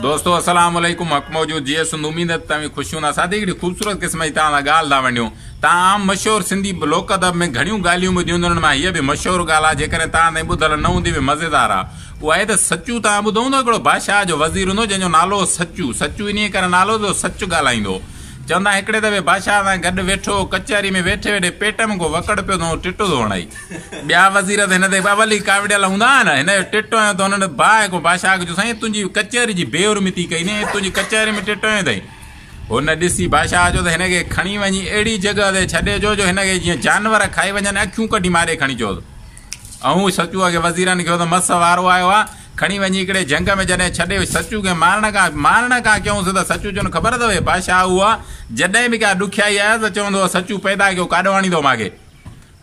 दोस्तों अस्सलाम वालेकुम हक मौजूद जी सुन उम्मीद है तव्हां खुशियूं ना सादी हिकिड़ी ख़ूबसूरत क़िस्म जी तव्हां ॻाल्हि था वञो तव्हां आम मशहूरु सिंधी लोक अदब में घणियूं ॻाल्हियूं ॿुधियूं हुननि मां हीअ बि मशहूरु ॻाल्हि आहे जेकॾहिं तव्हां ताईं ॿुधल न हूंदी बि मज़ेदार आहे उहा आहे त सचू तव्हां ॿुधो हूंदो हिकिड़ो बादशाह जो वज़ीर हूंदो जंहिंजो नालो सचू सचू इन करे नालो जो सच ॻाल्हाईंदो चवंदा हिकिड़े दफ़े बादशाह सां गॾु वेठो कचहरी में वेठे वेठे पेट में को वकड़ पियो थो टिटो थो हणाई ॿिया वज़ीर त हिन ते बावली कावड़ियल हूंदा न हिन जो टिटो आयो त हुननि भाउ को बादशाह खे चयो साईं तुंहिंजी कचहरी जी बेउर्मिती कई न तुंहिंजी कचहरी में टिटो आयो अथई हुन ॾिसी बादशाह चयो त हिनखे खणी वञी अहिड़ी जॻह ते छॾे जो हिनखे जीअं जानवर खाई वञनि अखियूं कढी मारे खणी चयो ऐं सचूअ खे वज़ीरनि खे त मस वारो आयो आहे खणी वञी हिकिड़े जंग में जॾहिं छॾे सचू खे मारण खां कयूंसि त सचू चवनि ख़बर अथव बादशाह उहा जॾहिं बि का ॾुखियाई आहे त चवंदो सचू पैदा कयो काॾो आणींदो मूंखे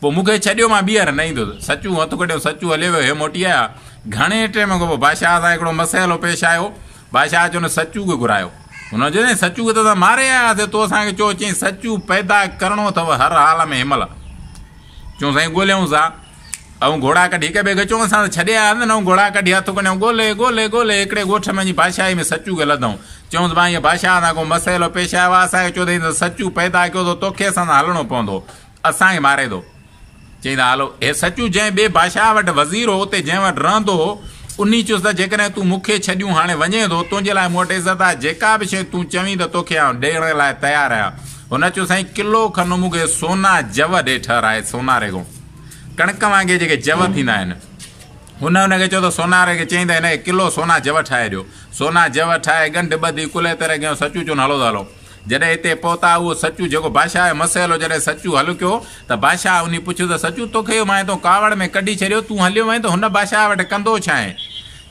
पोइ मूंखे छॾियो मां ॿीहर न ईंदुसि सचू हथु कढियो सचू हलियो वियो हे मोटी आया घणे टाइम खां पोइ बादशाह सां हिकिड़ो मसइलो पेश आयो बादशाह चवनि सचू खे घुरायो हुन चयो सचू खे त मारे आयासीं तो असांखे चयो चई सचू पैदा करिणो अथव हर हाल में हिनमहिल चयूं साईं ॻोल्हियूंसि हा ऐं घोड़ा कढी हिक ॿिए खे चऊं असां छॾे आया न घोड़ा कढी हथु कढियूं ॻोल्हे ॻोल्हे ॻोल्हे हिकिड़े ॻोठ में बादशाही में सचू खे लधऊं चयूंसि भाई हीअ बादशाह सां को मसइलो पेश आयो आहे असांखे चयो अथई सचू पैदा कयो त तोखे असां सां हलणो पवंदो असांखे मारे थो चईंदा हलो हे सचू जंहिं ॿिए बादशाह वटि वज़ीर हो उते जंहिं वटि रहंदो हो उन चयुसि त जेकॾहिं तूं मूंखे छॾियूं हाणे वञे थो तुंहिंजे लाइ मूं वटि इज़त आहे जेका बि शइ तूं चवीं त तोखे ॾियण लाइ तयारु आहियां हुन चयो साईं किलो खनि मूंखे सोना जव ॾे ठहराए सोनारे खां कणिक वांगुरु जेके जव थींदा आहिनि हुनखे चयो त सोनारे खे चईं त हिनखे किलो सोना जव ठाहे ॾियो सोना जव ठाहे गंढ ॿधी कुले तरह कयूं सचू चयो हलो त हलो जॾहिं हिते पहुता उहो सचू जेको बादशाह जो मसइलो जॾहिं सचू हल कयो त बादशाह उन पुछियो त सचू तोखे मां हितां कावड़ में कढी छॾियो तूं हलियो वहीं त हुन बादशाह वटि कंदो छा आहे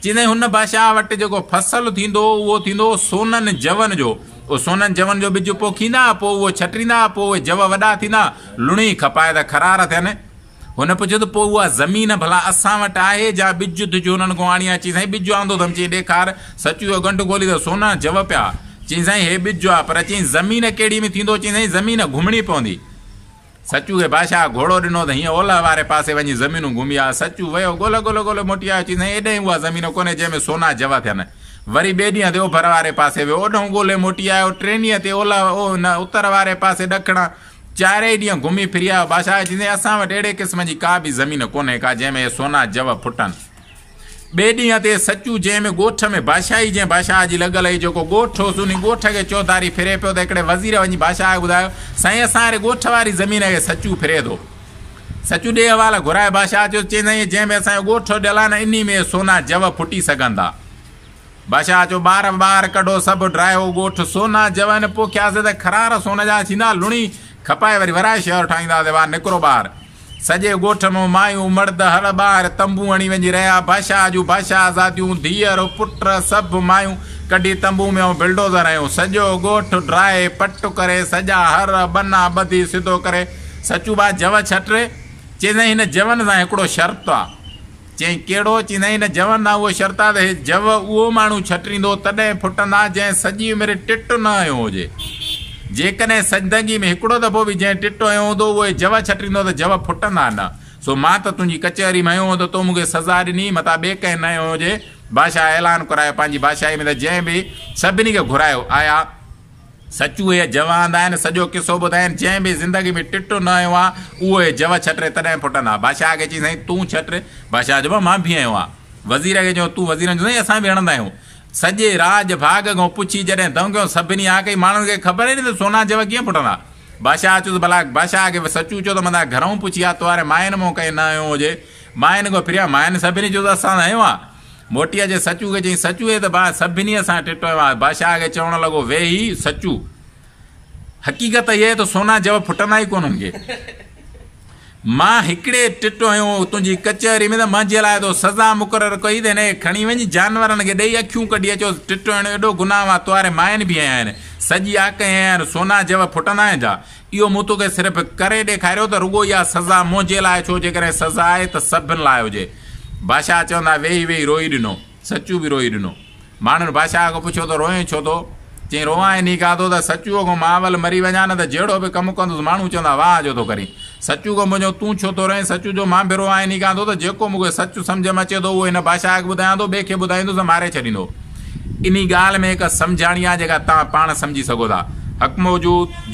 चईंदे हुन बादशाह वटि जेको फसल थींदो उहो थींदो सोननि जवनि जो उहो सोननि जवनि जो ॿिज पोखींदा पोइ उहो छटींदा पोइ उहे जव वॾा थींदा लुणी खपाए त खरार थियनि हुन पुछियो त पोइ उहा ज़मीन भला असां वटि आहे जा ॿिज तुंहिंजो हुननि खां आणी आहे चई साईं ॿिज आंदो अथमि चई ॾेखार सचू जो गंढु ॻोल्ही त सोना जव पिया चई साईं हे ॿिज आहे पर चई ज़मीन कहिड़ी में थींदो चई साईं ज़मीन घुमणी पवंदी सचू खे बादशाह घोड़ो ॾिनो त हीअं ओलह वारे पासे वञी ज़मीनूं घुमी आहे सचू वियो ॻोल्हे ॻोल्हे ॻोल्हे मोटी आयो चई साईं एॾे उहा ज़मीन कोन्हे जंहिंमें सोना जव थियनि वरी ॿिए ॾींहं ते ओभर वारे पासे वियो ओॾो ॻोल्हे मोटी आयो टे ॾींहं ते ओलह उत्तर वारे पासे ॾखण चारई ॾींहं घुमी फिरी आयो बादशाह चईंदे असां वटि अहिड़े क़िस्म जी का बि ज़मीन कोन्हे का जंहिंमें सोना जव फुटनि ॿिए ॾींहं ते सचू जंहिंमें ॻोठ में बादशाही जंहिं बादशाह जी लॻल हुई जेको ॻोठ होसि उन ॻोठ खे चौधारी फिरे पियो त हिकिड़े वज़ीर वञी बादशाह खे ॿुधायो साईं असां हाणे ॻोठ वारी ज़मीन खे सचू फिरे थो सचू ॾे हवाला घुराए बादशाह चयो चईंदा जंहिंमें असांजो ॻोठ ॾियल आहे न इन में सोना जव फुटी सघनि था बादशाह चयो ॿार कढो सभु ड्रायो ॻोठ सोना जवनि पोखियासीं त खरार सोन जा थींदा लुणी खपाए वरी वराए शहर ठाहींदा वाह निकिरो ॿार सॼे ॻोठ में मायूं मर्द हर ॿार तंबू हणी वञी रहिया बादशाह जूं बादशाह आज़ादियूं धीअर पुट सभु मायूं कढी तंबू में बिल्डोज़र आहियूं सॼो ॻोठ ड्राए पट करे सॼा हर बना ॿधी सिधो करे सचू बा जव छटे चईंदा हिन जवनि सां हिकिड़ो शर्त आहे चई कहिड़ो चईंदा हिन जवनि सां उहो शर्त आहे त जव उहो माण्हू छटींदो तॾहिं फुटंदा जंहिं सॼी उमिरि टिट न आयो हुजे जेकॾहिं ज़िंदगी में हिकिड़ो दफ़ो बि जंहिं टिटो आयो हूंदो उहे जव छटींदो त जव फुटंदा न सो मां त तुंहिंजी कचहरी में आयो त तो मूंखे सज़ा ॾिनी मथां ॿिए कंहिं न आयो हुजे बादशाह ऐलान करायो पंहिंजी बादशाही में त जंहिं बि सभिनी खे घुरायो आया सचू इहे जव आंदा आहिनि सॼो किसो ॿुधाइनि जंहिं बि ज़िंदगी में टिटो न आयो आहे उहे जव छटे तॾहिं फुटंदा बादशाह खे चई साईं तूं छटे बादशाह चइबो मां बि आयो आहे वज़ीर खे चयो तूं वज़ीर चयो साईं असां बि हणंदा आहियूं सॼे राज भाग खां पुछी जॾहिं धमकियो सभिनी आ कई माण्हुनि खे ख़बर ई न त सोना जव कीअं फुटंदा बादशाह चयोसि भला बादशाह खे सचू चयो त मथां घरऊं पुछी आहे तोरे माइनि मां कंहिं न आयो हुजे माइनि खां फिरिया माइनि सभिनी चयो त असां आयो आहे मोटीअ जे सचू खे चई सचू त भाउ सभिनी असां टिटो आयो आहे बादशाह खे चवणु लॻो वेही सचू हक़ीक़त इहा त सोना जव फुटंदा ई कोन हुनखे मां हिकिड़े टिटो आयो तुंहिंजी कचहरी में त मुंहिंजे लाइ तो सज़ा मुक़ररु कई त हिन खणी वञी जानवरनि खे ॾेई अखियूं कढी अचो टिटो आहिनि एॾो गुनाह आहे तुआरे माइनि बि आया आहिनि सॼी आक आहिनि सोना जव फुटंदा आहिनि छा इहो मूं तोखे सिर्फ़ु करे ॾेखारियो त रुॻो इहा सज़ा मुंहिंजे लाइ छो जेकॾहिं सज़ा आहे त सभिनि लाइ हुजे बादशाह चवंदा वेही वेही रोई ॾिनो सचू बि रोई ॾिनो माण्हुनि बादशाह खां पुछियो त रोए छो थो चई रोआ इन खाधो त सचूअ खां मावल मरी वञा न त जहिड़ो बि कमु कंदुसि माण्हू चवंदा वाह जो थो करी सचू खां मुंहिंजो तूं छो थो रहे सचू जो मां बि रोआ इन खाधो त जेको मूंखे सचु सम्झ में अचे थो उहो हिन बादशाह खे ॿुधायां थो ॿिए खे ॿुधाईंदुसि मारे छॾींदो इन ॻाल्हि में हिकु सम्झाणी आहे जेका तव्हां पाण सम्झी सघो था। हक़ मौजूद